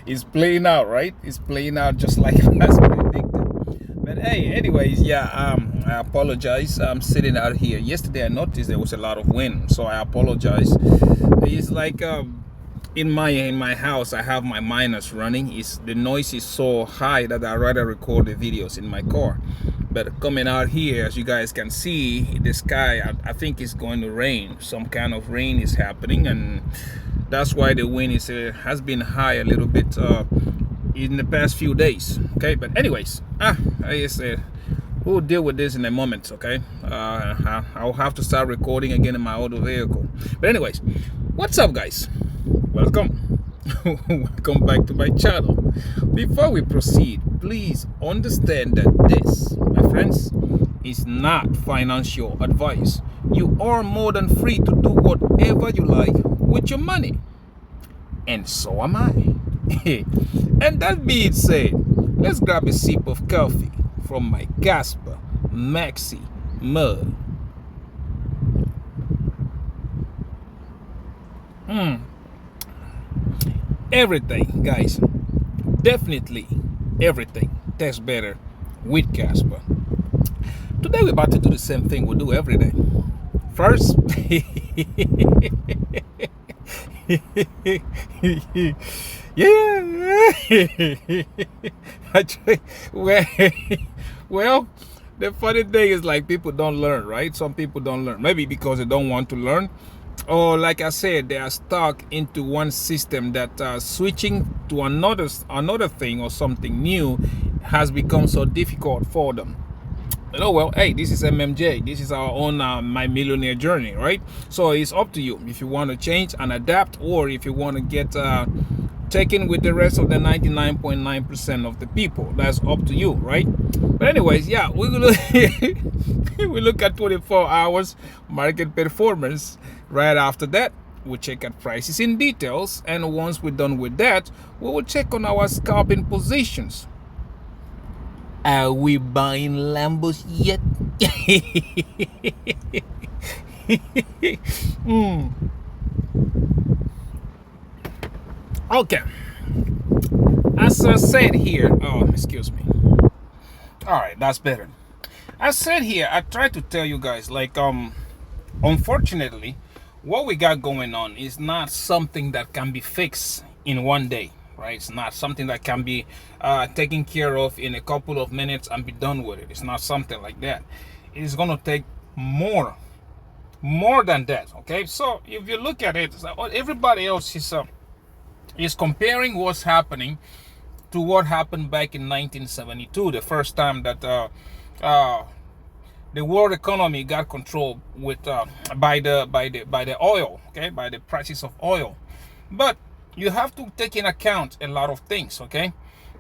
It's playing out, right? It's playing out just like it was predicted. But hey, anyways, yeah, I apologize. I'm sitting out here. Yesterday I noticed there was a lot of wind, so I apologize. It's like in my house I have my miners running. It's the noise is so high that I rather record the videos in my car. But coming out here, as you guys can see, the sky, I think it's going to rain. Some kind of rain is happening, and that's why the wind is has been high a little bit in the past few days. Okay, but anyways, I said we'll deal with this in a moment. Okay, I'll have to start recording again in my auto vehicle. But anyways, what's up, guys? Welcome. Welcome back to my channel. Before we proceed, please understand that this, my friends, is not financial advice. You are more than free to do whatever you like with your money, and so am I. And that being said, let's grab a sip of coffee from my Kaspa Maxi mug. Everything, guys, definitely everything tastes better with Kaspa. Today we're about to do the same thing we do every day. First, yeah. well, well, the funny thing is, like, people don't learn, right? Some people don't learn, maybe because they don't want to learn, or like I said, they are stuck into one system that switching to another thing or something new has become so difficult for them. Oh well, hey, this is MMJ. This is our own My Millionaire journey, right? So it's up to you if you want to change and adapt, or if you want to get taken with the rest of the 99.9% of the people. That's up to you, right? But anyways, yeah, we look we look at 24 hours market performance. Right after that, we'll check at prices in details, and once we're done with that, we will check on our scalping positions. Are we buying Lambos yet? Okay. As I said here, excuse me. All right, that's better. I said here, I tried to tell you guys, like, unfortunately, what we got going on is not something that can be fixed in one day, right? It's not something that can be taken care of in a couple of minutes and be done with it. It's not something like that. It is going to take more than that. Okay, so if you look at it, everybody else is comparing what's happening to what happened back in 1972, the first time that the world economy got controlled with by the oil, okay, by the prices of oil. But you have to take in account a lot of things, okay?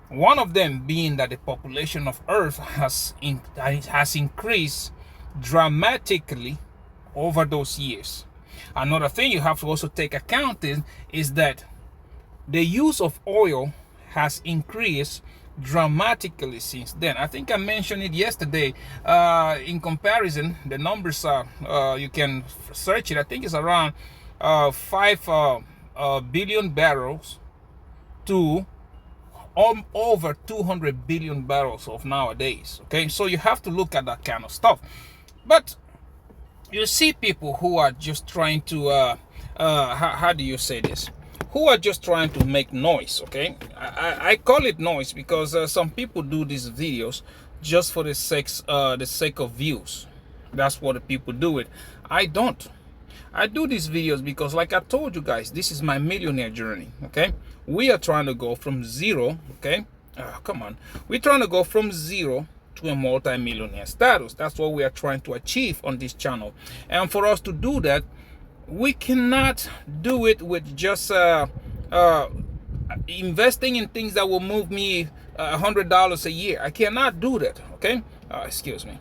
One of them being that the population of Earth has increased dramatically over those years. Another thing you have to also take account is that the use of oil has increased dramatically since then. I think I mentioned it yesterday. In comparison, the numbers are you can search it. I think it's around 5 billion barrels to over 200 billion barrels of nowadays. Okay, so you have to look at that kind of stuff. But you see people who are just trying to how do you say this, who are just trying to make noise. Okay, I call it noise because some people do these videos just for the sake of views. That's what the people do it. I don't. I do these videos because, like I told you guys, this is my millionaire journey. Okay, we are trying to go from zero. Okay, come on, we're trying to go from zero to a multi-millionaire status. That's what we are trying to achieve on this channel. And for us to do that, we cannot do it with just investing in things that will move me $100 a year. I cannot do that. Okay, excuse me.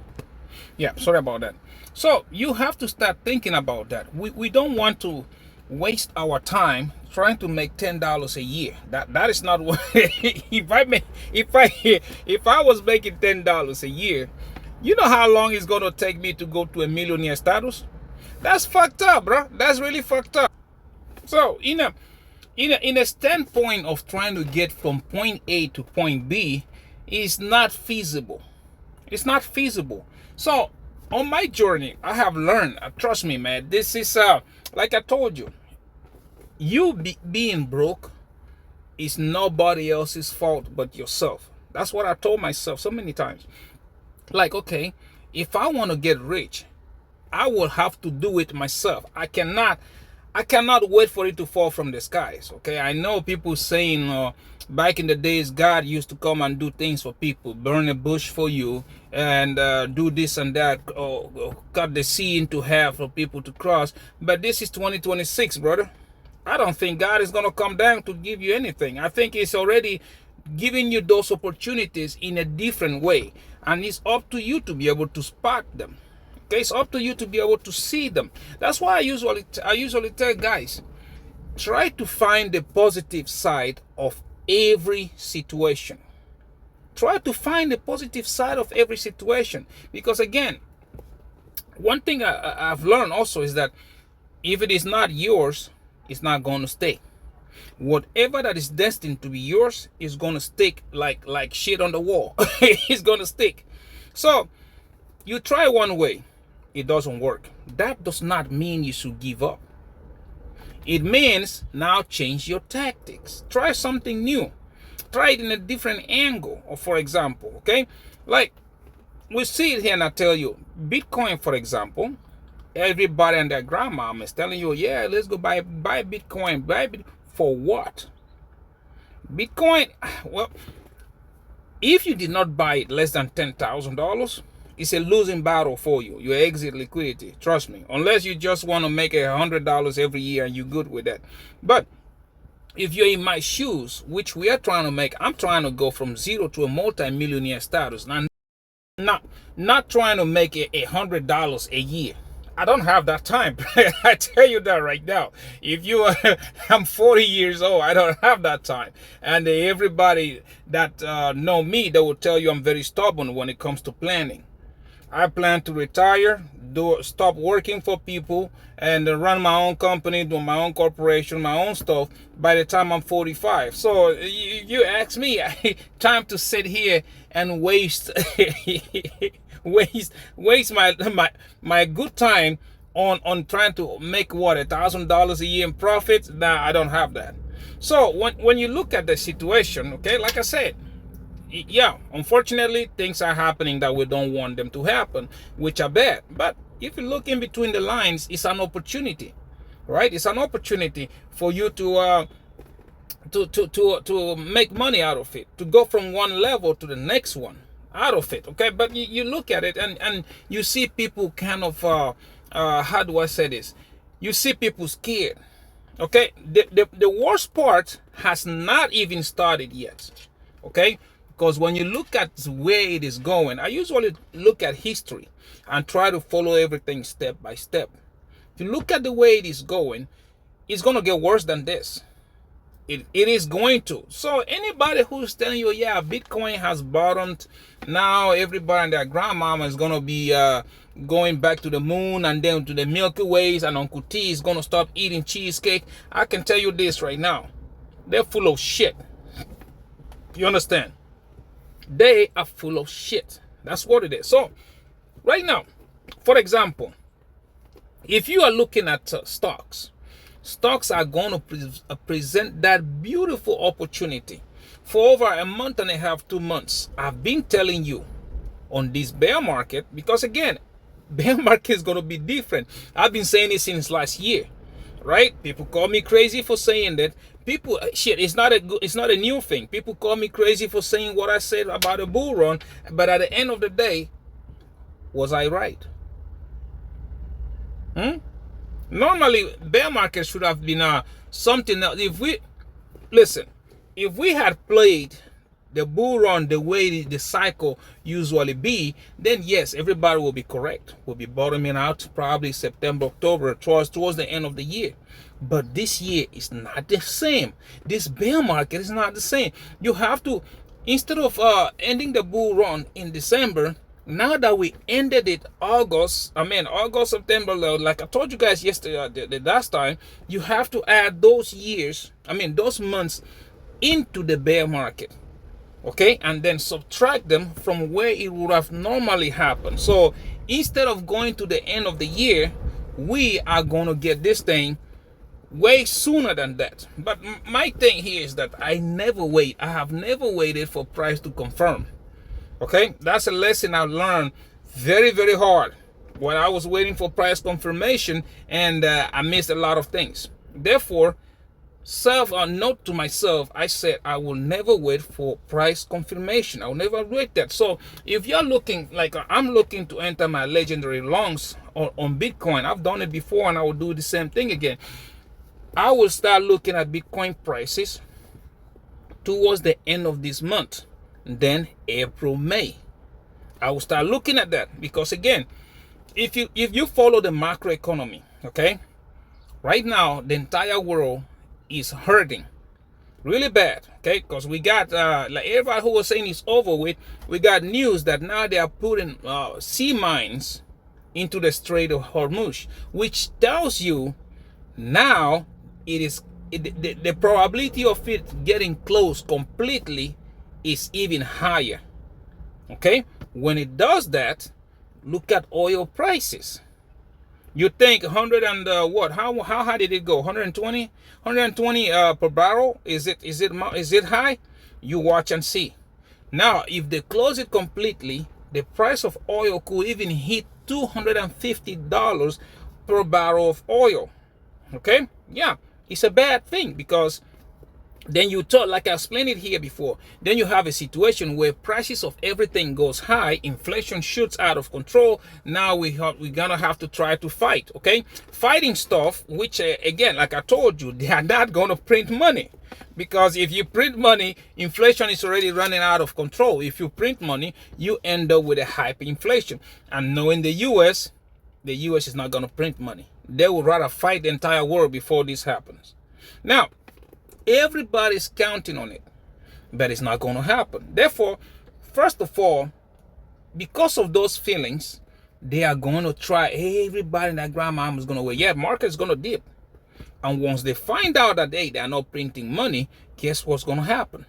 Yeah, sorry about that. So you have to start thinking about that. We don't want to waste our time trying to make $10 a year. That is not what if I was making $10 a year, you know how long it's gonna take me to go to a millionaire status? That's fucked up, bro. That's really fucked up. So in a standpoint of trying to get from point A to point B, is not feasible. It's not feasible. So on my journey, I have learned, trust me, man, this is like I told you, being broke is nobody else's fault but yourself. That's what I told myself so many times. Like, okay, if I want to get rich, I will have to do it myself. I cannot wait for it to fall from the skies. Okay, I know people saying back in the days God used to come and do things for people, burn a bush for you, and do this and that, cut the sea into half for people to cross. But this is 2026, brother. I don't think God is going to come down to give you anything. I think He's already giving you those opportunities in a different way, and it's up to you to be able to spot them. Okay, it's up to you to be able to see them. That's why I usually tell guys, try to find the positive side of every situation. Try to find the positive side of every situation, because again, one thing I've learned also is that if it is not yours, it's not going to stay. Whatever that is destined to be yours is going to stick like shit on the wall. It's going to stick. So you try one way, it doesn't work. That does not mean you should give up. It means now change your tactics. Try something new. Try it in a different angle. Or for example, okay, like we see it here, and I tell you, Bitcoin, for example, everybody and their grandmama is telling you, yeah, let's go buy Bitcoin. For what? Bitcoin, well, if you did not buy it less than $10,000, it's a losing battle for you. You exit liquidity, trust me. Unless you just want to make $100 every year and you're good with that. But if you're in my shoes, which we are trying to make, I'm trying to go from zero to a multi-millionaire status. Now, not trying to make $100 a year. I don't have that time. I tell you that right now. If you I'm 40 years old, I don't have that time. And everybody that know me, they will tell you I'm very stubborn when it comes to planning. I plan to retire, stop working for people, and run my own company, do my own corporation, my own stuff by the time I'm 45. So you ask me, time to sit here and waste my good time on trying to make what, $1,000 a year in profit. Nah, I don't have that. So when you look at the situation, okay, like I said, yeah, unfortunately things are happening that we don't want them to happen, which are bad. But if you look in between the lines, it's an opportunity, right? It's an opportunity for you to make money out of it, to go from one level to the next one out of it. Okay, but you look at it and you see people kind of how do I say this? You see people scared. Okay, the worst part has not even started yet. Okay, because when you look at where it is going, I usually look at history and try to follow everything step by step. If you look at the way it is going, it's going to get worse than this. It is going to. So anybody who's telling you, yeah, Bitcoin has bottomed, now everybody and their grandmama is going to be going back to the moon and then to the Milky Ways, and Uncle T is going to stop eating cheesecake, I can tell you this right now. They're full of shit. You understand? They are full of shit. That's what it is. So right now, for example, if you are looking at stocks are going to present that beautiful opportunity. For over a month and a half, 2 months, I've been telling you on this bear market, because again, bear market is going to be different. I've been saying it since last year, right? People call me crazy for saying that. People, shit, it's not a new thing. People call me crazy for saying what I said about a bull run, but at the end of the day, was I right? Normally, bear market should have been something else. If we had played the bull run the way the cycle usually be, then yes, everybody will be correct. We'll be bottoming out probably September, October, towards the end of the year. But this year is not the same. This bear market is not the same. You have to, instead of ending the bull run in December, Now that we ended it August, September, like I told you guys yesterday, the last time, you have to add those years, those months into the bear market. Okay, and then subtract them from where it would have normally happened. So instead of going to the end of the year, we are going to get this thing way sooner than that. But my thing here is that I have never waited for price to confirm. Okay, that's a lesson I learned very, very hard when I was waiting for price confirmation, and I missed a lot of things. Therefore, note to myself, I said I will never wait for price confirmation. I will never wait that. So if you're looking, like I'm looking to enter my legendary longs on Bitcoin, I've done it before and I will do the same thing again. I will start looking at Bitcoin prices towards the end of this month. Then April, May, I will start looking at that, because again, if you follow the macroeconomy, okay, right now the entire world is hurting really bad, okay, because we got like everybody who was saying it's over with, we got news that now they are putting sea mines into the Strait of Hormuz, which tells you now the probability of it getting closed completely is even higher. Okay, when it does that, look at oil prices. You think 100 and what? How high did it go? 120 per barrel? Is it high? You watch and see. Now, if they close it completely, the price of oil could even hit $250 per barrel of oil. Okay, yeah, it's a bad thing, because then you thought, like I explained it here before, then you have a situation where prices of everything goes high, inflation shoots out of control. Now we're gonna have to try to fight, okay? Fighting stuff, which again, like I told you, they are not gonna print money, because if you print money, inflation is already running out of control. If you print money, you end up with a hyperinflation. And knowing the US is not gonna print money. They would rather fight the entire world before this happens. Now, everybody's counting on it, but it's not going to happen. Therefore, first of all, because of those feelings, they are going to try. Everybody in that grandma is going to wait. Yeah, market is going to dip. And once they find out that they are not printing money, guess what's going to happen?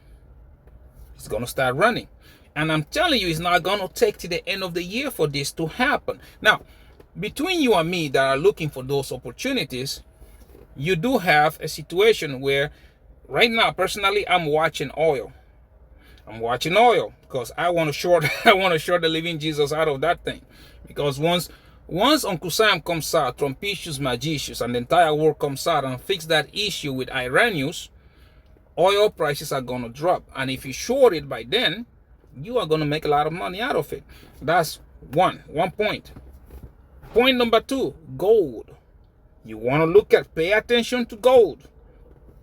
It's going to start running. And I'm telling you, it's not going to take to the end of the year for this to happen. Now, between you and me that are looking for those opportunities, you do have a situation where right now, personally, I'm watching oil. I'm watching oil because I want to short the living Jesus out of that thing. Because once Uncle Sam comes out, Trumpicius, Magicius, and the entire world comes out and fix that issue with Iranians, oil prices are going to drop. And if you short it by then, you are going to make a lot of money out of it. That's one point. Point number two, gold. You want to pay attention to gold.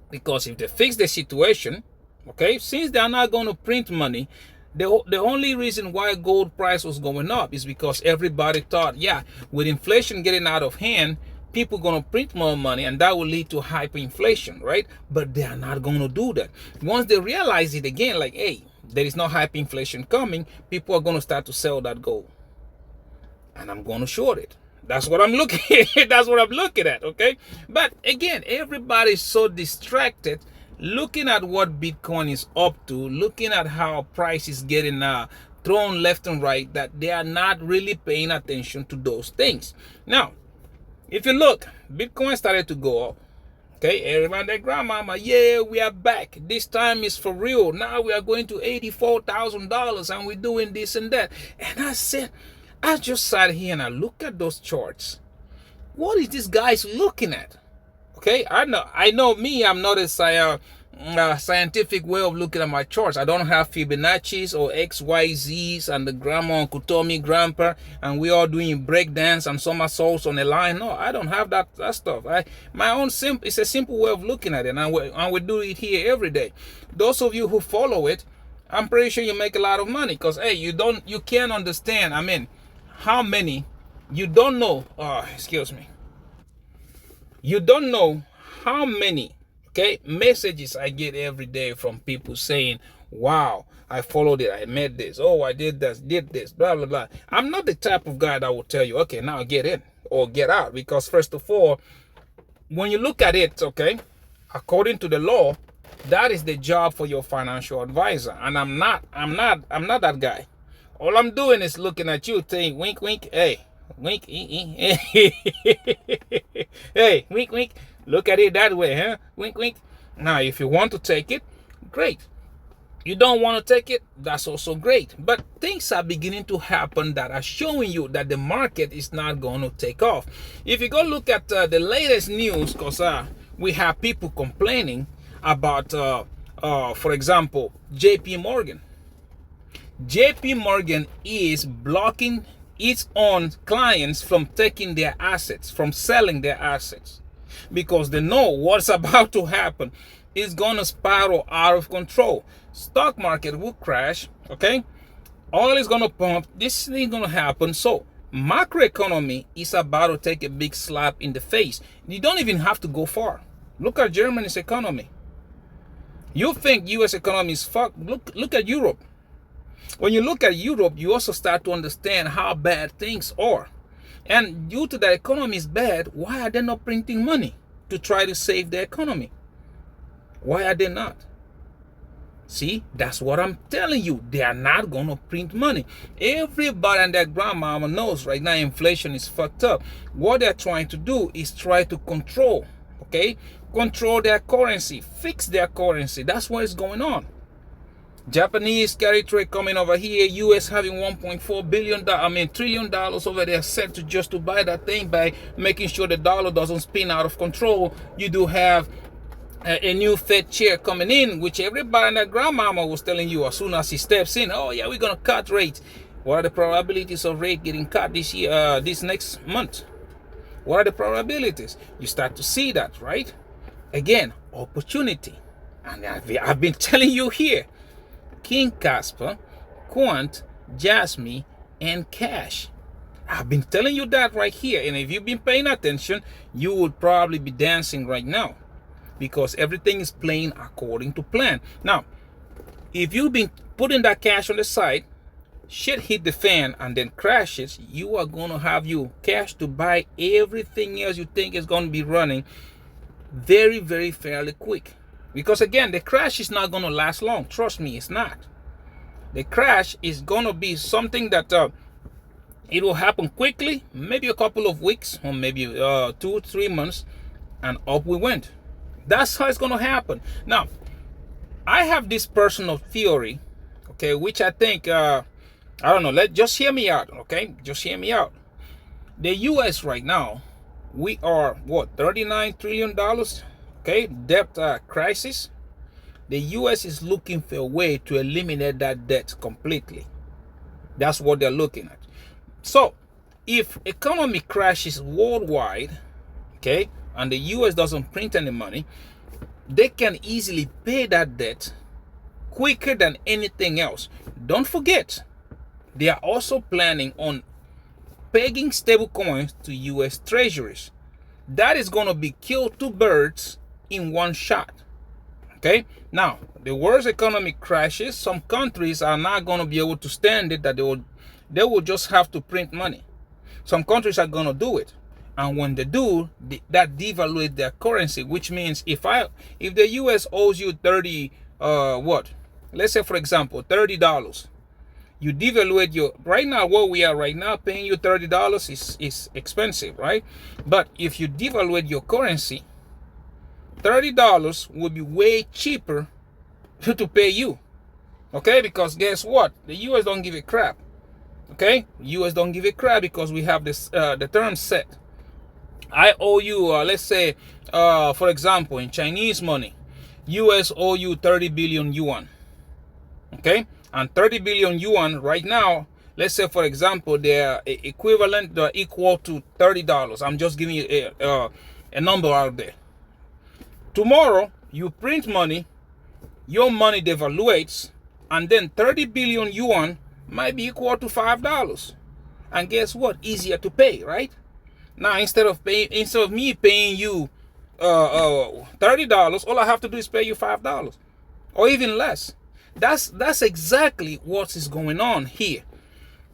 Because if they fix the situation, okay, since they are not going to print money, the only reason why gold price was going up is because everybody thought, yeah, with inflation getting out of hand, people are going to print more money and that will lead to hyperinflation, right? But they are not going to do that. Once they realize it again, like, hey, there is no hyperinflation coming, people are going to start to sell that gold. And I'm going to short it. That's what I'm looking at. That's what I'm looking at, okay? But again, everybody's so distracted looking at what Bitcoin is up to, looking at how price is getting thrown left and right, that they are not really paying attention to those things. Now, if you look, Bitcoin started to go up. Okay, everybody, their grandmama, yeah, we are back. This time is for real. Now we are going to $84,000 and we're doing this and that. And I just sat here and I look at those charts. What is this guy's looking at? Okay, I know me, I'm not a scientific way of looking at my charts. I don't have Fibonacci's or XYZ's and the grandma, Uncle Tommy, grandpa, and we all doing breakdance and somersaults on the line. No, I don't have that stuff. It's a simple way of looking at it, and we do it here every day. Those of you who follow it, I'm pretty sure you make a lot of money, because hey, you can't understand. I mean, how many you don't know. You don't know how many messages I get every day from people saying, wow, I followed it, I made this, oh, I did this, blah, blah, blah. I'm not the type of guy that will tell you, okay, now get in or get out. Because first of all, when you look at it, okay, according to the law, that is the job for your financial advisor. And I'm not that guy. All I'm doing is looking at you, saying, wink, wink, hey, wink, hey, wink, wink. Look at it that way, huh? Wink, wink. Now, if you want to take it, great. You don't want to take it, that's also great. But things are beginning to happen that are showing you that the market is not going to take off. If you go look at the latest news, because we have people complaining about, for example, JP Morgan. JP Morgan is blocking its own clients from taking their assets, from selling their assets, because they know what's about to happen. It's going to spiral out of control. Stock market will crash, okay? Oil is going to pump. This is going to happen. So macroeconomy is about to take a big slap in the face. You don't even have to go far. Look at Germany's economy. You think US economy is fucked? Look at Europe. When you look at Europe, you also start to understand how bad things are. And due to the economy is bad, why are they not printing money to try to save the economy? Why are they not? See, that's what I'm telling you. They are not going to print money. Everybody and their grandmama knows right now inflation is fucked up. What they're trying to do is try to control, okay? Control their currency, fix their currency. That's what is going on. Japanese carry trade coming over here. US having $1.4 trillion over there set to just to buy that thing by making sure the dollar doesn't spin out of control. You do have a new Fed chair coming in, which everybody and their grandmama was telling you as soon as he steps in, oh yeah, we're gonna cut rates. What are the probabilities of rate getting cut this year, this next month? What are the probabilities? You start to see that, right? Again, opportunity. And I've been telling you here, King Kaspa, Quant, Jasmine, and Cash. I've been telling you that right here. And if you've been paying attention, you would probably be dancing right now, because everything is playing according to plan. Now, if you've been putting that cash on the side, shit hit the fan and then crashes, you are going to have your cash to buy everything else you think is going to be running very, very fairly quick. Because again, the crash is not going to last long. Trust me, it's not. The crash is going to be something that it will happen quickly, maybe a couple of weeks or maybe 2-3 months, and up we went. That's how it's going to happen. Now, I have this personal theory, okay, which I think, I don't know, just hear me out, okay? Just hear me out. The U.S. right now, we are, what, $39 trillion, okay, debt crisis. The U.S. is looking for a way to eliminate that debt completely. That's what they're looking at. So, if economy crashes worldwide, okay, and the US doesn't print any money, they can easily pay that debt quicker than anything else. Don't forget, they are also planning on pegging stable coins to US treasuries. That is going to be kill two birds in one shot. Okay? Now, the world's economy crashes, some countries are not going to be able to stand it, that they will just have to print money. Some countries are going to do it. And when they do, that devaluates their currency, which means if the US owes you let's say for example, $30, you devaluate your, right now where we are right now, paying you $30 is expensive, right? But if you devaluate your currency, $30 would be way cheaper to pay you, okay? Because guess what? The US don't give a crap, okay? US don't give a crap because we have this the terms set. I owe you, let's say, for example, in Chinese money, US owe you 30 billion yuan. Okay? And 30 billion yuan right now, let's say, for example, they're equivalent, equal to $30. I'm just giving you a number out there. Tomorrow, you print money, your money devaluates, and then 30 billion yuan might be equal to $5. And guess what? Easier to pay, right? Now, instead of me paying you $30, all I have to do is pay you $5 or even less. That's exactly what is going on here.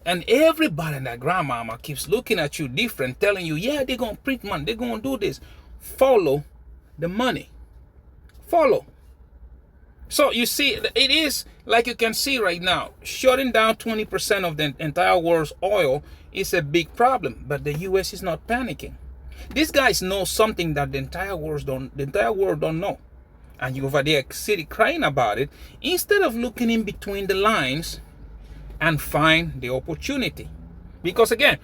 And everybody and that grandmama keeps looking at you different, telling you, yeah, they're going to print money, they're going to do this. Follow the money. Follow. So you see, it is like you can see right now, shutting down 20% of the entire world's oil is a big problem, but the US is not panicking. These guys know something that the entire world don't know. And you over there sitting crying about it, instead of looking in between the lines and find the opportunity. Because again,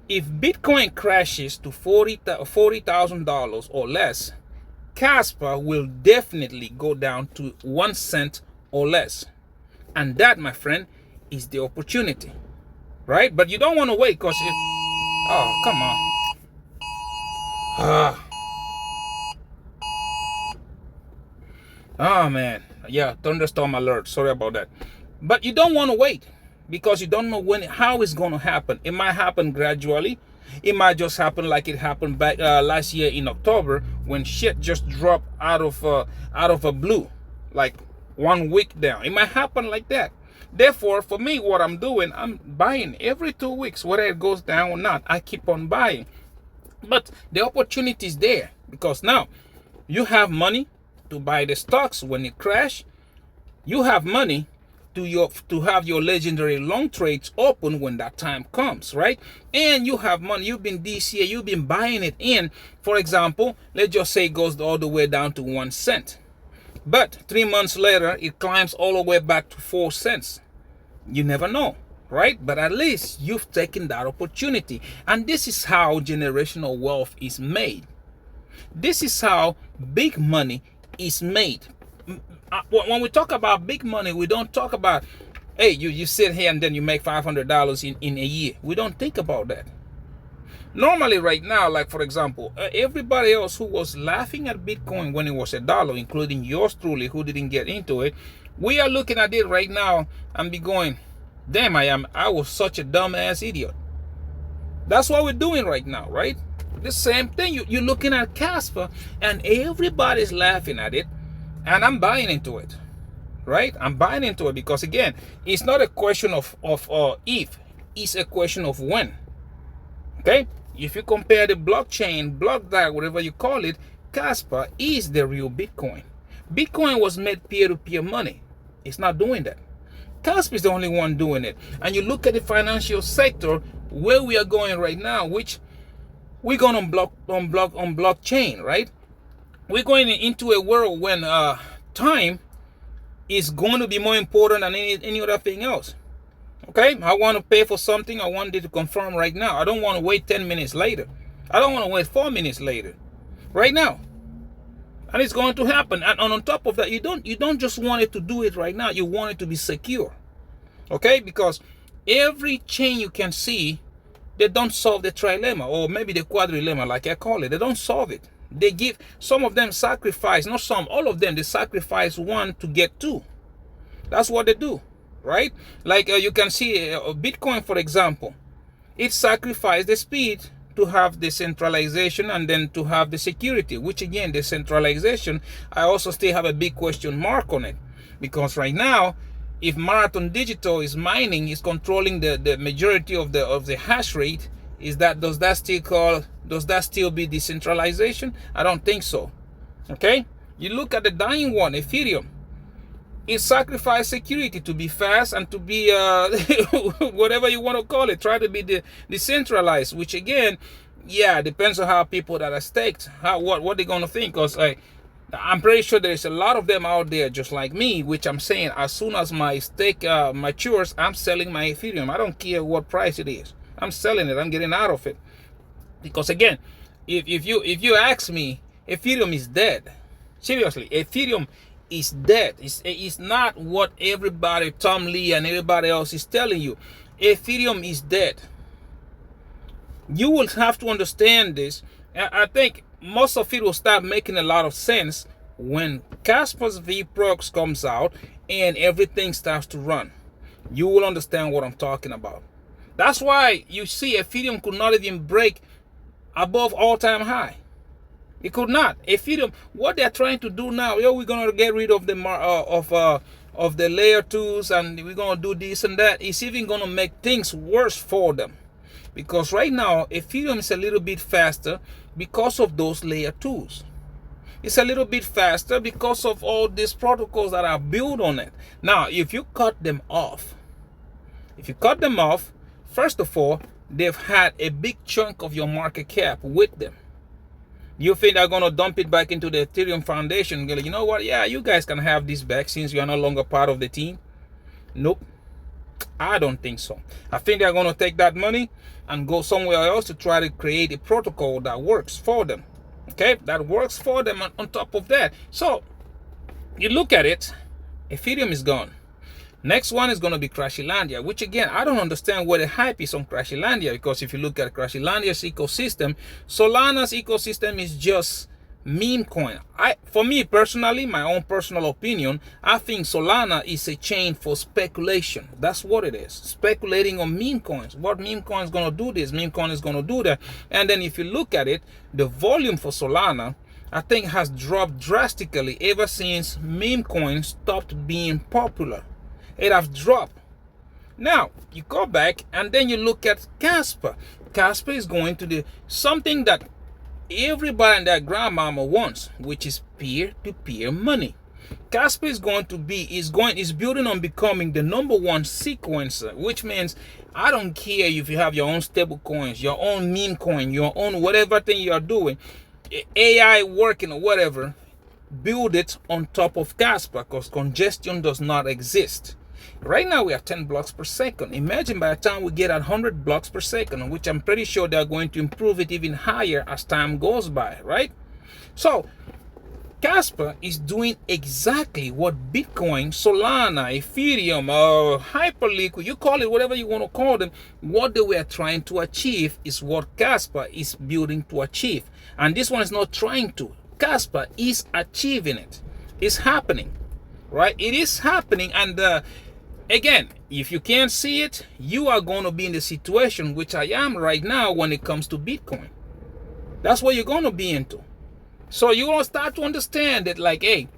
if Bitcoin crashes to $40,000 or less, Kaspa will definitely go down to 1 cent or less. And that, my friend, is the opportunity. Right? But you don't want to wait, because if... Oh, come on. Oh, man. Yeah, thunderstorm alert. Sorry about that. But you don't want to wait, because you don't know how it's going to happen. It might happen gradually. It might just happen like it happened back last year in October, when shit just dropped out of a blue, like 1 week down. It might happen like that. Therefore, for me, what I'm doing, I'm buying every 2 weeks, whether it goes down or not. I keep on buying. But the opportunity is there, because now you have money to buy the stocks when it crash. You have money to have your legendary long trades open when that time comes, right? And you have money. You've been this year, you've been buying it in. For example, let's just say it goes all the way down to 1 cent. But 3 months later, it climbs all the way back to 4 cents. You never know, right? But at least you've taken that opportunity. And this is how generational wealth is made. This is how big money is made. When we talk about big money, we don't talk about, hey, you sit here and then you make $500 in a year. We don't think about that. Normally right now, like for example, everybody else who was laughing at Bitcoin when it was $1, including yours truly, who didn't get into it, we are looking at it right now and be going, damn, I was such a dumbass idiot. That's what we're doing right now, right? The same thing. You're looking at Kaspa and everybody's laughing at it. And I'm buying into it, right? I'm buying into it because, again, it's not a question of if, it's a question of when, okay? If you compare the blockchain, block DAG, whatever you call it, Kaspa is the real Bitcoin. Bitcoin was made peer-to-peer money. It's not doing that. Kaspa is the only one doing it. And you look at the financial sector, where we are going right now, which we're going on blockchain, right? We're going into a world when time is going to be more important than any other thing else. Okay, I want to pay for something. I want it to confirm right now. I don't want to wait 10 minutes later. I don't want to wait 4 minutes later. Right now. And it's going to happen. And on top of that, you don't just want it to do it right now. You want it to be secure. Okay, because every chain you can see, they don't solve the trilemma, or maybe the quadrilemma, like I call it. They don't solve it. They give, some of them sacrifice, not some, all of them, they sacrifice one to get two. That's what they do, right? Like you can see Bitcoin, for example, it sacrificed the speed to have the centralization and then to have the security, which again, the centralization, I also still have a big question mark on it. Because right now, if Marathon Digital is mining, is controlling the majority of the hash rate, does that still be decentralization? I don't think so. Okay, you look at the dying one, Ethereum. It sacrificed security to be fast and to be whatever you want to call it, try to be decentralized, which again, yeah, depends on how people that are staked, what they're gonna think. Because I'm pretty sure there's a lot of them out there just like me, which I'm saying, as soon as my stake matures, I'm selling my Ethereum. I don't care what price it is. I'm selling it. I'm getting out of it. Because again, if you ask me, Ethereum is dead. Seriously, Ethereum is dead. It's not what everybody, Tom Lee and everybody else is telling you. Ethereum is dead. You will have to understand this. I think most of it will start making a lot of sense when Kaspa's VProx comes out and everything starts to run. You will understand what I'm talking about. That's why you see Ethereum could not even break above all-time high. It could not. Ethereum, what they're trying to do now, we're going to get rid of the of the layer 2s, and we're going to do this and that. It's even going to make things worse for them, because right now Ethereum is a little bit faster because of those layer 2s. It's a little bit faster because of all these protocols that are built on it. Now, if you cut them off, first of all, they've had a big chunk of your market cap with them. You think they're going to dump it back into the Ethereum Foundation? You know what? Yeah, you guys can have this back since you are no longer part of the team. Nope. I don't think so. I think they're going to take that money and go somewhere else to try to create a protocol that works for them. Okay, that works for them on top of that. So you look at it, Ethereum is gone. Next one is going to be Crashilandia, which again, I don't understand where the hype is on Crashilandia, because if you look at Crashilandia's ecosystem, Solana's ecosystem is just meme coin. For me personally, my own personal opinion, I think Solana is a chain for speculation. That's what it is. Speculating on meme coins. What meme coin is going to do this? Meme coin is going to do that. And then if you look at it, the volume for Solana, I think, has dropped drastically ever since meme coins stopped being popular. It has dropped. Now you go back and then you look at Kaspa. Kaspa is going to do something that everybody and their grandmama wants, which is peer-to-peer money. Kaspa is building on becoming the #1 sequencer, which means I don't care if you have your own stable coins, your own meme coin, your own whatever thing you are doing, AI working or whatever, build it on top of Kaspa, because congestion does not exist. Right now we are 10 blocks per second. Imagine by the time we get at 100 blocks per second, which I'm pretty sure they're going to improve it even higher as time goes by, right? So Kaspa is doing exactly what Bitcoin, Solana, Ethereum, Hyperliquid, you call it whatever you want to call them, what they were trying to achieve is what Kaspa is building to achieve. And this one is not trying to. Kaspa is achieving it. It's happening, right? It is happening. And again, if you can't see it, you are going to be in the situation which I am right now when it comes to Bitcoin. That's what you're going to be into. So you're going to start to understand that, like, hey,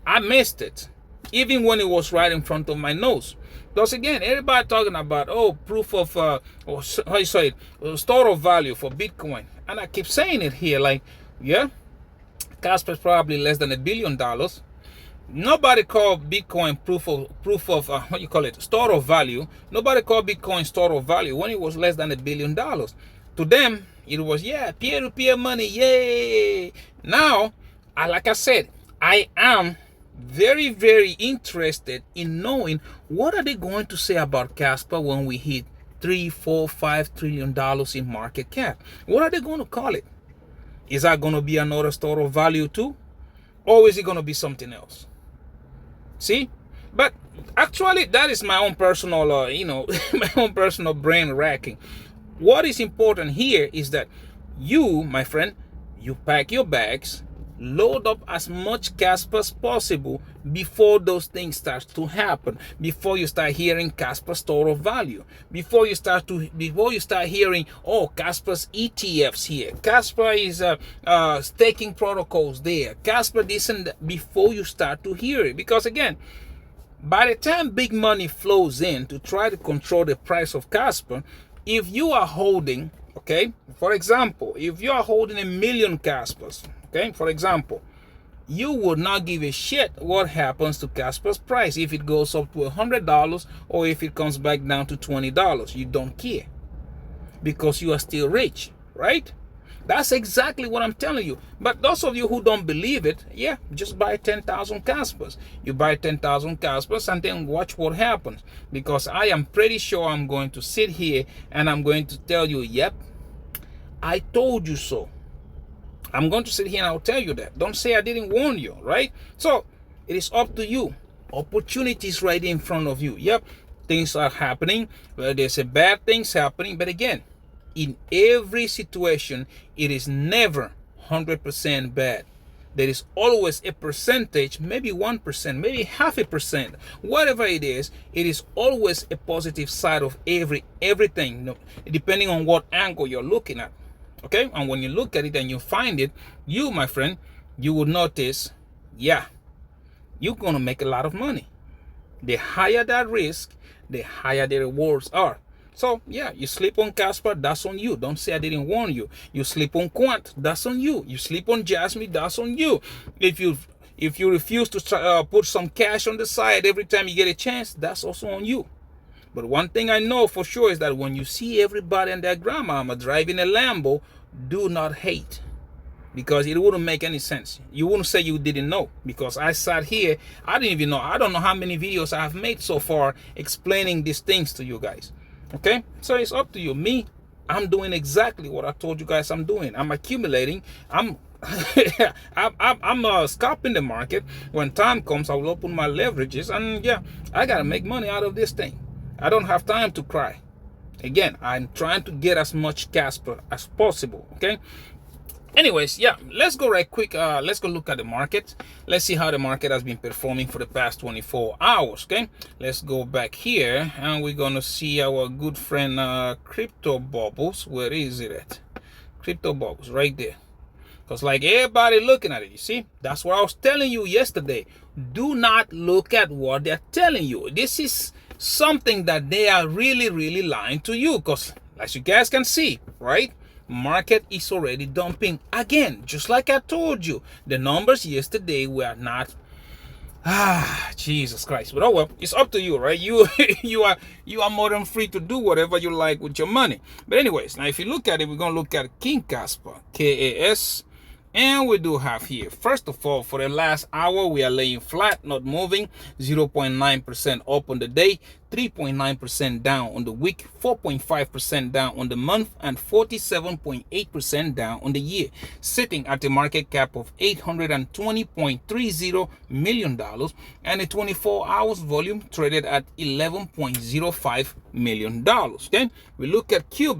I missed it, even when it was right in front of my nose. Because again, everybody talking about, proof of, store of value for Bitcoin. And I keep saying it here, like, yeah, Kaspa is probably less than $1 billion. Nobody called Bitcoin proof of store of value. Nobody called Bitcoin store of value when it was less than $1 billion. To them, it was, yeah, peer-to-peer money, yay. Now, like I said, I am very, very interested in knowing what are they going to say about Kaspa when we hit $3, $4, $5 trillion in market cap. What are they going to call it? Is that going to be another store of value too? Or is it going to be something else? See? But actually, that is my own personal, my own personal brain racking. What is important here is that you, my friend, you pack your bags, load up as much Kaspa as possible before those things start to happen, before you start hearing Kaspa store of value, before you start hearing, Kaspa's ETFs here, Kaspa is staking protocols there, Kaspa this and that, before you start to hear it. Because again, by the time big money flows in to try to control the price of Kaspa, if you are holding, for example, if you are holding 1 million Kaspas, for example, you would not give a shit what happens to Kaspa's price, if it goes up to $100 or if it comes back down to $20. You don't care, because you are still rich, right? That's exactly what I'm telling you. But those of you who don't believe it, yeah, just buy 10,000 Kaspas. You buy 10,000 Kaspas and then watch what happens. Because I am pretty sure I'm going to sit here and I'm going to tell you, yep, I told you so. I'm going to sit here and I'll tell you that. Don't say I didn't warn you, right? So it is up to you. Opportunities right in front of you. Yep, things are happening. Well, there's a bad things happening. But again, in every situation, it is never 100% bad. There is always a percentage, maybe 1%, maybe 0.5%, whatever it is always a positive side of everything, depending on what angle you're looking at. Okay, and when you look at it and you find it, you, my friend, you will notice, yeah, you're gonna make a lot of money. The higher that risk, the higher the rewards are. So yeah, you sleep on Kaspa, that's on you. Don't say I didn't warn you. You sleep on Quant, that's on you. You sleep on Jasmine, that's on you. If you refuse to put some cash on the side every time you get a chance, that's also on you. But one thing I know for sure is that when you see everybody and their grandmama driving a Lambo, do not hate. Because it wouldn't make any sense. You wouldn't say you didn't know. Because I sat here, I didn't even know. I don't know how many videos I have made so far explaining these things to you guys. Okay? So it's up to you. Me, I'm doing exactly what I told you guys I'm doing. I'm accumulating. I'm scalping the market. When time comes, I will open my leverages. And yeah, I got to make money out of this thing. I don't have time to cry. Again, I'm trying to get as much Kaspa as possible. Okay? Anyways, yeah, let's go right quick. Let's go look at the market. Let's see how the market has been performing for the past 24 hours. Okay, let's go back here and we're gonna see our good friend Crypto Bubbles. Where is it at? Crypto Bubbles, right there. Because like everybody looking at it, you see, that's what I was telling you yesterday. Do not look at what they're telling you. This is something that they are really lying to you. Because as you guys can see, right? Market is already dumping again, just like I told you. The numbers yesterday were not Jesus Christ. But oh well, it's up to you, right? You are more than free to do whatever you like with your money. But anyways, now if you look at it, we're gonna look at King Kaspa, KAS. And we do have here, first of all, for the last hour, we are laying flat, not moving, 0.9% up on the day, 3.9% down on the week, 4.5% down on the month, and 47.8% down on the year, sitting at a market cap of $820.30 million, and a 24 hours volume traded at $11.05 million. Okay, we look at we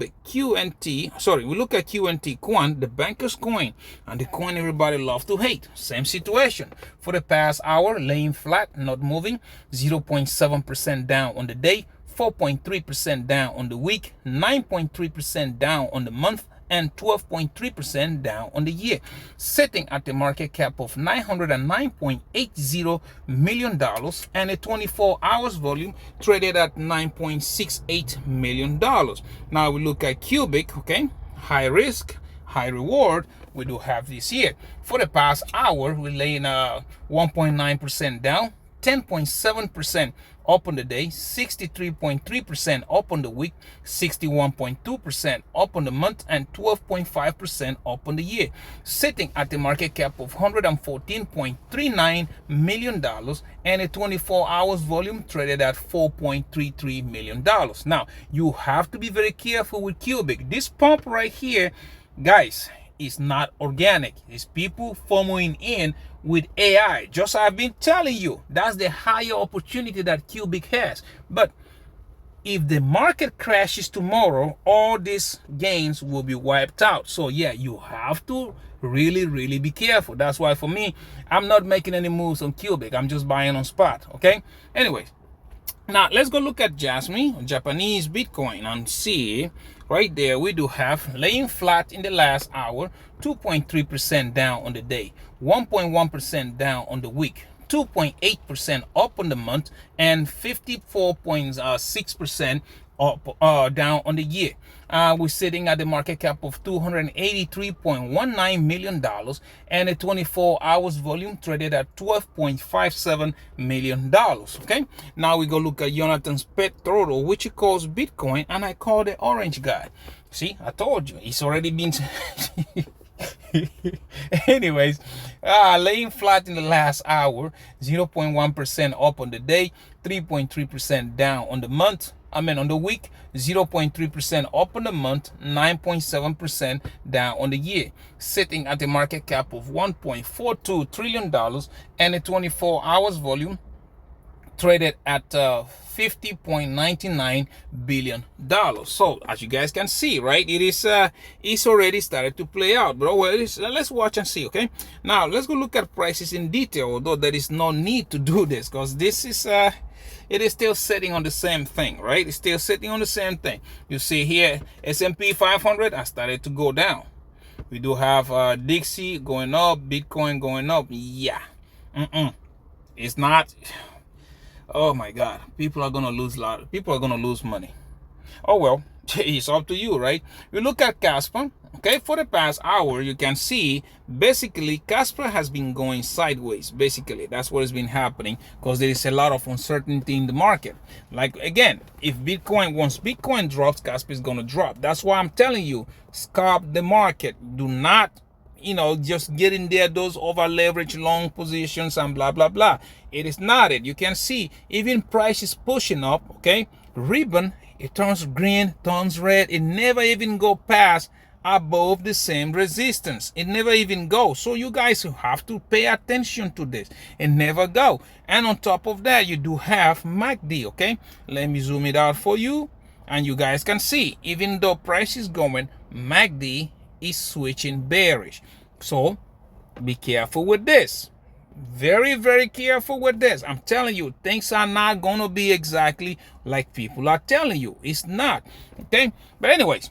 look at QNT Quant, the banker's coin, and the coin everybody loves to hate. Same situation. For the past hour, laying flat, not moving, 0.7% down on the day, 4.3% down on the week, 9.3% down on the month, and 12.3% down on the year, sitting at the market cap of $909.80 million, and a 24 hours volume traded at $9.68 million. Now we look at Cubic, okay, high risk, high reward. We do have this here. For the past hour, we're laying 1.9% down, 10.7% up on the day, 63.3% up on the week, 61.2% up on the month, and 12.5% up on the year, sitting at the market cap of $114.39 million, and a 24 hours volume traded at $4.33 million. Now, you have to be very careful with Cubic. This pump right here, guys, is not organic. It's people following in with AI. Just I've been telling you, that's the higher opportunity that Cubic has. But if the market crashes tomorrow, all these gains will be wiped out. So yeah, you have to really be careful. That's why for me, I'm not making any moves on Cubic. I'm just buying on spot. Okay, anyways, now let's go look at Jasmine, Japanese Bitcoin, and see. Right there, we do have laying flat in the last hour, 2.3% down on the day, 1.1% down on the week, 2.8% up on the month, and 54.6% up down on the year. We're sitting at the market cap of $283.19 million, and a 24 hours volume traded at $12.57 million. Okay, now we go look at Jonathan's pet throttle, which he calls Bitcoin, and I call the orange guy. See, I told you, it's already been anyways, laying flat in the last hour, 0.1% up on the day, 3.3% down on the month, on the week, 0.3% up on the month, 9.7% down on the year, sitting at a market cap of $1.42 trillion, and a 24 hours volume traded at $50.99 billion. So as you guys can see, right, it is it's already started to play out. But well, let's watch and see. Okay, now let's go look at prices in detail, although there is no need to do this because this is it is still sitting on the same thing, right? It's still sitting on the same thing. You see here, S&P 500 has started to go down. We do have Dixie going up, Bitcoin going up. Yeah, it's not. Oh my God, people are gonna lose people are gonna lose money. Oh well, it's up to you, right? You look at Kaspa, okay, for the past hour, you can see basically Kaspa has been going sideways. Basically, that's what has been happening because there is a lot of uncertainty in the market. Like again, if once Bitcoin drops, Kaspa is gonna drop. That's why I'm telling you, scalp the market. Do not, just get in there, those over leverage long positions and blah blah blah. It is not it. You can see even price is pushing up, okay? Ribbon, it turns green, turns red, it never even go past above the same resistance. It never even goes. So you guys have to pay attention to this. It never go. And on top of that, you do have MACD, okay? Let me zoom it out for you, and you guys can see even though price is going, MACD is switching bearish. So be careful with this. Very, very careful with this. I'm telling you, things are not going to be exactly like people are telling you. It's not. Okay? But anyways,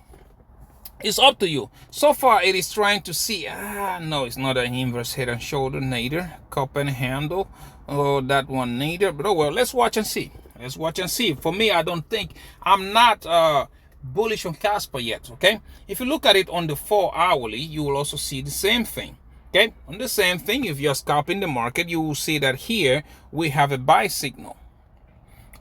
it's up to you. So far, it is trying to see. No, it's not an inverse head and shoulder neither. Cup and handle. Oh, that one neither. But oh well, let's watch and see. Let's watch and see. For me, I don't think, I'm not bullish on Kaspa yet. Okay? If you look at it on the 4-hourly, you will also see the same thing. Okay, on the same thing, if you're scalping the market, you will see that here we have a buy signal.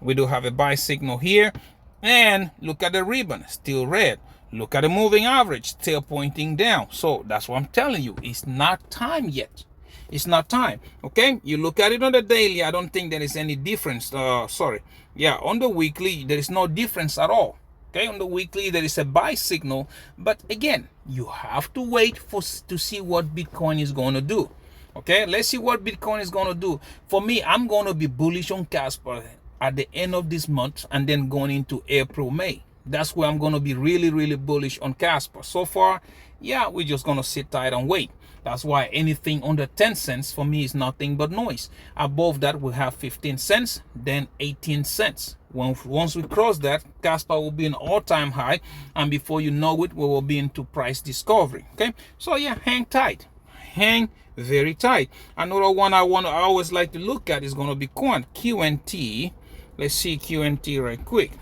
We do have a buy signal here. And look at the ribbon, still red. Look at the moving average, still pointing down. So that's what I'm telling you. It's not time yet. It's not time. Okay, you look at it on the daily. I don't think there is any difference. Yeah, on the weekly, there is no difference at all. Okay, on the weekly, there is a buy signal. But again, you have to wait to see what Bitcoin is going to do. Okay, let's see what Bitcoin is going to do. For me, I'm going to be bullish on Kaspa at the end of this month and then going into April, May. That's where I'm going to be really, really bullish on Kaspa. So far, yeah, we're just going to sit tight and wait. That's why anything under 10 cents for me is nothing but noise. Above that, we have 15 cents, then 18 cents. Once we cross that, Kaspa will be an all-time high, and before you know it, we will be into price discovery. Okay, so yeah, hang tight, hang very tight. Another one I always like to look at is going to be QNT. Let's see QNT right quick,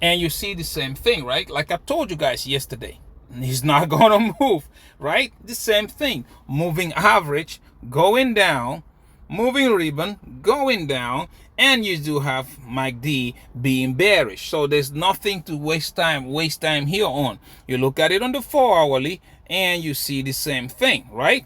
and you see the same thing, right? Like I told you guys yesterday, he's not gonna move, right? The same thing, moving average going down, moving ribbon going down, and you do have MACD being bearish. So there's nothing to waste time here on. You look at it on the 4-hourly and you see the same thing, right?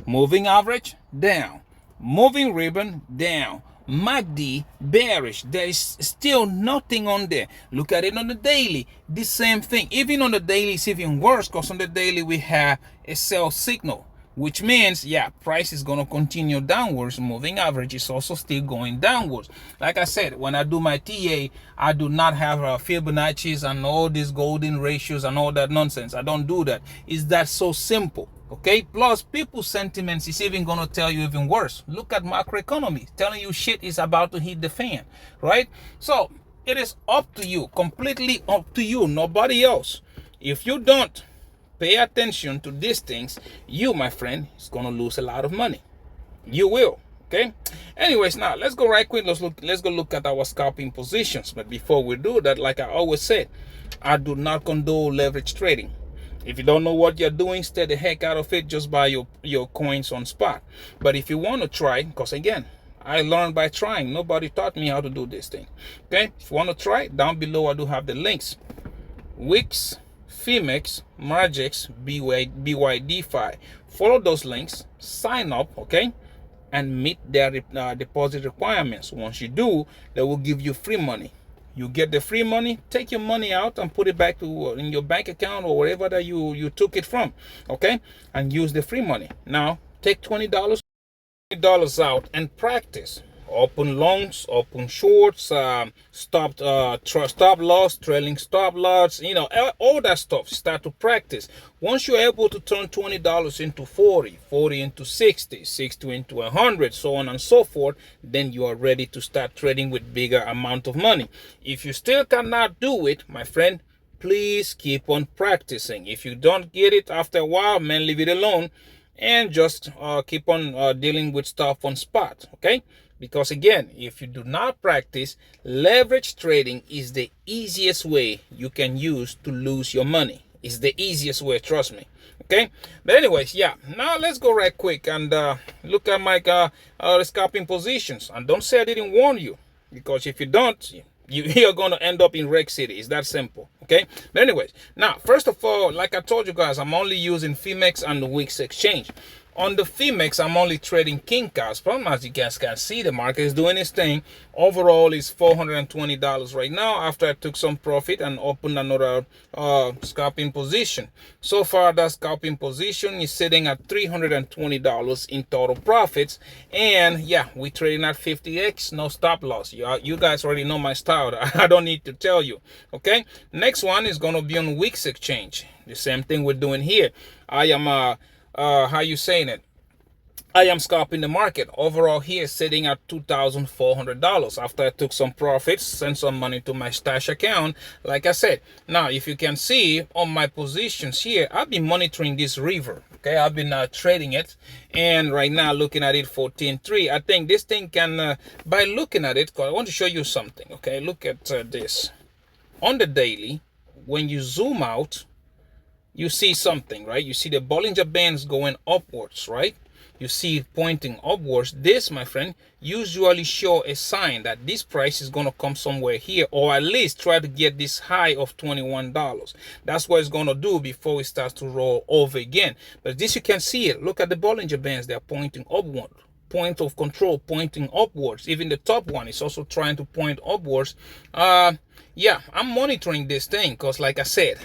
Moving average down, moving ribbon down, MACD bearish. There is still nothing on there. Look at it on the daily, the same thing. Even on the daily, it's even worse because on the daily we have a sell signal, which means, yeah, price is going to continue downwards. Moving average is also still going downwards. Like I said, when I do my TA, I do not have Fibonacci's and all these golden ratios and all that nonsense. I don't do that. It's that so simple. Okay, plus people's sentiments is even going to tell you even worse. Look at macroeconomy telling you shit is about to hit the fan, right? So it is up to you, completely up to you, nobody else. If you don't pay attention to these things, you, my friend, is going to lose a lot of money. You will. Okay, anyways, now let's go right quick. Let's go look at our scalping positions. But before we do that, like I always said, I do not condone leverage trading. If you don't know what you're doing, stay the heck out of it. Just buy your coins on spot. But if you want to try, because again, I learned by trying. Nobody taught me how to do this thing. Okay, if you want to try, down below I do have the links. Wix, Phemex, Margex, Bydfi. Follow those links, sign up, okay, and meet their deposit requirements. Once you do, they will give you free money. You get the free money, take your money out and put it back in your bank account or wherever that you took it from, okay, and use the free money. Now take $20 out and practice. Open longs, open shorts, stop loss, trailing stop loss, all that stuff. Start to practice. Once you're able to turn $20 into 40, 40 into 60, 60 into 100, so on and so forth, then you are ready to start trading with bigger amount of money. If you still cannot do it, my friend, please keep on practicing. If you don't get it after a while, man, leave it alone and just keep on dealing with stuff on spot, okay? Because again, if you do not practice, leverage trading is the easiest way you can use to lose your money. It's the easiest way, trust me. Okay, but anyways, yeah, now let's go right quick and look at my scalping positions. And don't say I didn't warn you, because if you don't, you're going to end up in wreck city. It's that simple. Okay, but anyways, now first of all, like I told you guys, I'm only using Phemex and the Wix exchange. On the Phemex, I'm only trading King Kaspa. As you guys can see, the market is doing its thing. Overall, it's $420 right now after I took some profit and opened another scalping position. So far, that scalping position is sitting at $320 in total profits. And yeah, we're trading at 50x, no stop loss. You guys already know my style. I don't need to tell you. Okay, next one is going to be on Wix exchange. The same thing we're doing here. I am how you saying it? I am scalping the market. Overall here sitting at $2,400 after I took some profits, sent some money to my stash account. Like I said, now if you can see on my positions here, I've been monitoring this river. Okay, I've been trading it, and right now looking at it 14.3. I think this thing can, by looking at it, because I want to show you something. Okay, look at this. On the daily, when you zoom out, you see something, right? You see the Bollinger Bands going upwards, right? You see it pointing upwards. This, my friend, usually show a sign that this price is going to come somewhere here, or at least try to get this high of $21. That's what it's going to do before it starts to roll over again. But this, you can see it. Look at the Bollinger Bands. They're pointing upward. Point of control pointing upwards. Even the top one is also trying to point upwards. Yeah, I'm monitoring this thing because, like I said,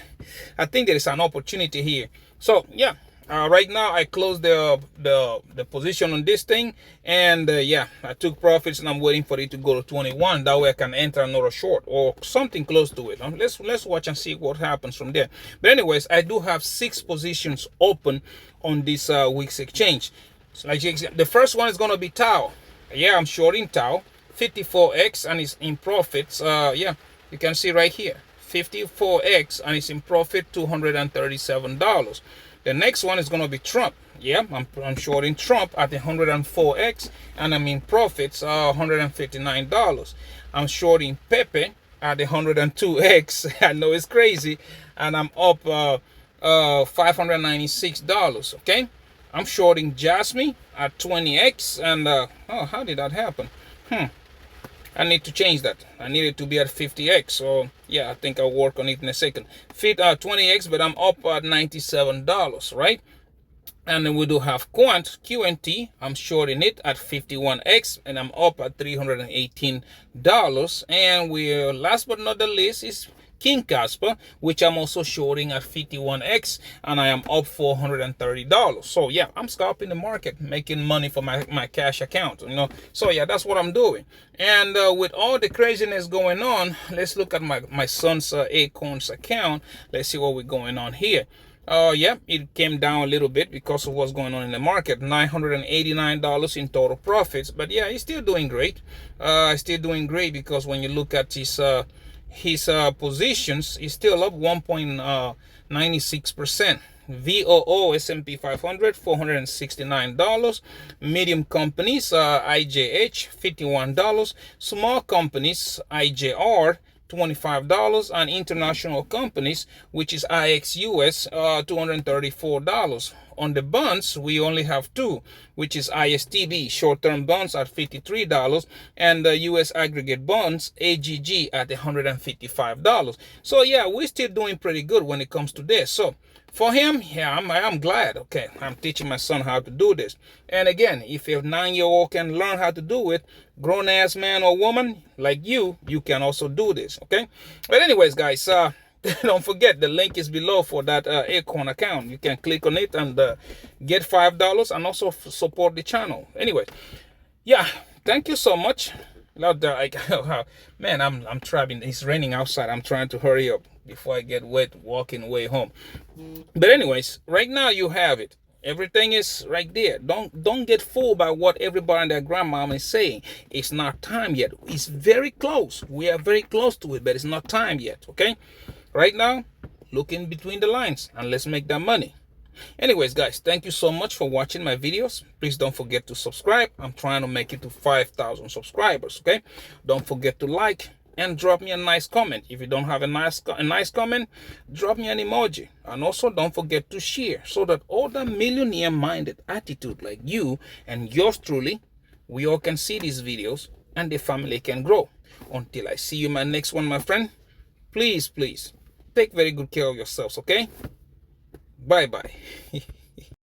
I think there is an opportunity here. So yeah, right now I closed the position on this thing, and yeah, I took profits and I'm waiting for it to go to 21. That way I can enter another short or something close to it. Let's watch and see what happens from there. But anyways, I do have 6 positions open on this Wix exchange. So like the first one is going to be Tau. Yeah, I'm shorting Tau 54x and it's in profits. Yeah, you can see right here 54x and it's in profit $237. The next one is going to be Trump. Yeah, I'm shorting Trump at 104x and I'm in profits $159. I'm shorting Pepe at 102x. I know it's crazy, and I'm up $596. Okay, I'm shorting Jasmine at 20x, and oh, how did that happen? I need to change that. I need it to be at 50x. So yeah, I think I'll work on it in a second. 20x, but I'm up at $97, right? And then we do have QNT. I'm shorting it at 51x, and I'm up at $318. And we last but not the least is King Kaspa, which I'm also shorting at 51x, and I am up $430. So yeah, I'm scalping the market, making money for my cash account, you know. So yeah, that's what I'm doing. And with all the craziness going on, let's look at my son's Acorns account. Let's see what we're going on here. Yeah, it came down a little bit because of what's going on in the market. $989 in total profits, but yeah, he's still doing great. Still doing great because when you look at his positions, is still up 1.96%. VOO S&P 500 $469. Medium companies IJH $51. Small companies IJR $25, and international companies, which is IXUS, $234. On the bonds, we only have 2, which is ISTB, short-term bonds at $53, and the US aggregate bonds, AGG, at $155. So yeah, we're still doing pretty good when it comes to this. So for him, yeah, I'm glad. Okay, I'm teaching my son how to do this. And again, if a 9-year-old can learn how to do it, grown-ass man or woman like you can also do this. Okay, but anyways, guys, don't forget the link is below for that Acorn account. You can click on it and get $5 and also support the channel. Anyways, yeah, thank you so much. Man, I'm traveling. It's raining outside. I'm trying to hurry up before I get wet walking way home. But anyways, right now you have it. Everything is right there. Don't get fooled by what everybody and their grandmama is saying. It's not time yet. It's very close. We are very close to it, but it's not time yet. Okay, right now, look in between the lines and let's make that money. Anyways, guys, thank you so much for watching my videos. Please don't forget to subscribe. I'm trying to make it to 5,000 subscribers. Okay, don't forget to like and drop me a nice comment. If you don't have a nice comment, drop me an emoji. And also don't forget to share so that all the millionaire minded attitude like you and yours truly, we all can see these videos and the family can grow. Until I see you in my next one, my friend, please take very good care of yourselves. Okay, bye bye.